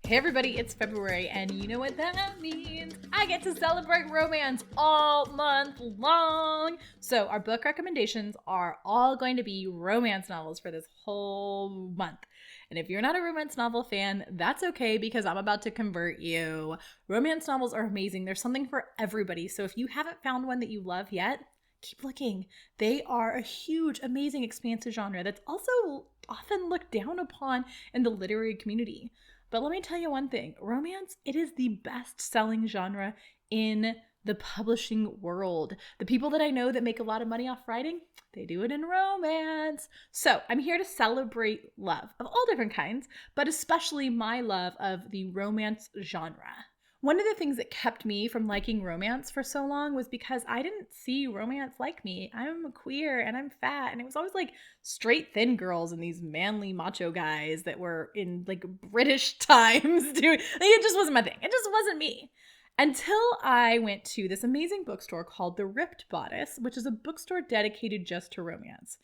Hey everybody, it's February, and you know what that means. I get to celebrate romance all month long. So our book recommendations are all going to be romance novels for this whole month. And if you're not a romance novel fan, that's okay because I'm about to convert you. Romance novels are amazing. There's something for everybody. So if you haven't found one that you love yet, keep looking. They are a huge, amazing, expansive genre that's also often looked down upon in the literary community. But let me tell you one thing, romance, it is the best-selling genre in the publishing world. The people that I know that make a lot of money off writing, they do it in romance. So I'm here to celebrate love of all different kinds, but especially my love of the romance genre. One of the things that kept me from liking romance for so long was because I didn't see romance like me. I'm queer and I'm fat, and it was always like straight thin girls and these manly macho guys that were in like British times doing, it just wasn't my thing. It just wasn't me. Until I went to this amazing bookstore called The Ripped Bodice, which is a bookstore dedicated just to romance.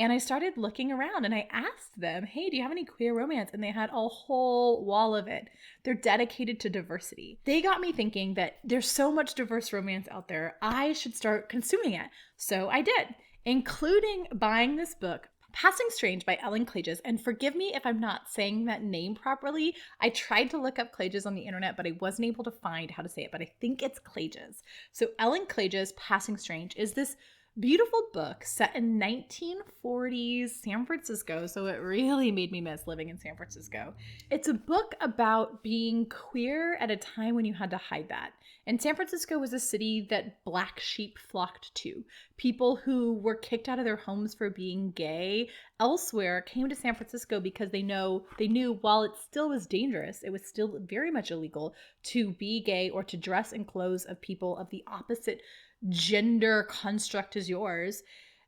And I started looking around and I asked them, hey, do you have any queer romance? And they had a whole wall of it. They're dedicated to diversity. They got me thinking that there's so much diverse romance out there, I should start consuming it. So I did, including buying this book, Passing Strange by Ellen Klages. And forgive me if I'm not saying that name properly. I tried to look up Klages on the internet, but I wasn't able to find how to say it, but I think it's Klages. So Ellen Klages' Passing Strange is this beautiful book set in 1940s San Francisco, so it really made me miss living in San Francisco. It's a book about being queer at a time when you had to hide that. And San Francisco was a city that black sheep flocked to. People who were kicked out of their homes for being gay elsewhere came to San Francisco because they knew while it still was dangerous, it was still very much illegal to be gay or to dress in clothes of people of the opposite gender construct as yours.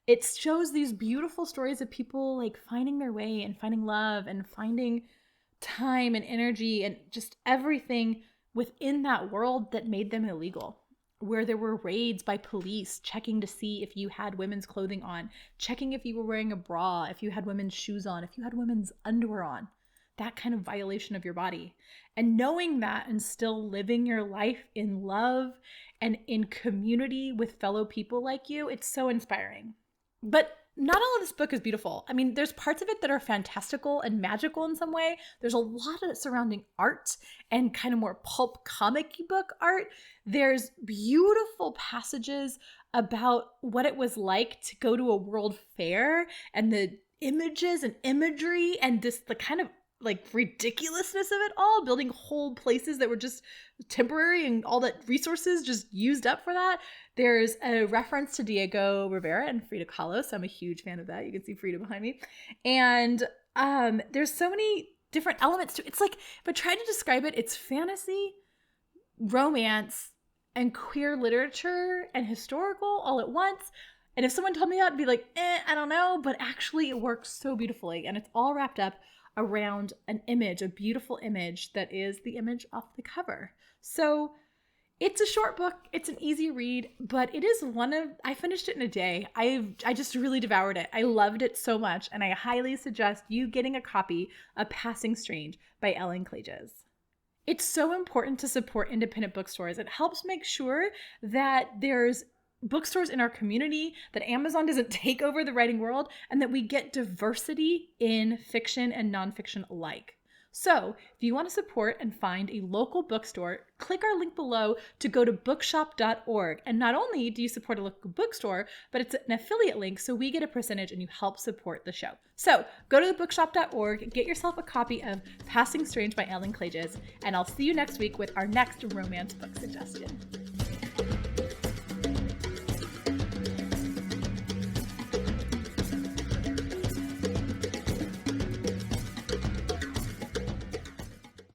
It shows these beautiful stories of people like finding their way and finding love and finding time and energy and just everything within that world that made them illegal, where there were raids by police checking to see if you had women's clothing on, checking if you were wearing a bra, if you had women's shoes on, if you had women's underwear on, that kind of violation of your body. And knowing that and still living your life in love and in community with fellow people like you, it's so inspiring. But not all of this book is beautiful. I mean, there's parts of it that are fantastical and magical in some way. There's a lot of surrounding art and kind of more pulp comic book art. There's beautiful passages about what it was like to go to a world fair and the images and imagery and the kind of like ridiculousness of it all, building whole places that were just temporary and all that resources just used up for that. There's a reference to Diego Rivera and Frida Kahlo, so I'm a huge fan of that. You can see Frida behind me. And there's so many different elements to it. It's like, if I try to describe it, it's fantasy, romance, and queer literature and historical all at once. And if someone told me that, I'd be like, I don't know. But actually it works so beautifully, and it's all wrapped up around an image, a beautiful image that is the image off the cover. So it's a short book, it's an easy read, but it is I finished it in a day. I just really devoured it. I loved it so much, and I highly suggest you getting a copy of Passing Strange by Ellen Klages. It's so important to support independent bookstores. It helps make sure that there's bookstores in our community, that Amazon doesn't take over the writing world, and that we get diversity in fiction and nonfiction alike. So if you want to support and find a local bookstore, click our link below to go to bookshop.org. And not only do you support a local bookstore, but it's an affiliate link, so we get a percentage and you help support the show. So go to the bookshop.org, get yourself a copy of Passing Strange by Ellen Klages, and I'll see you next week with our next romance book suggestion.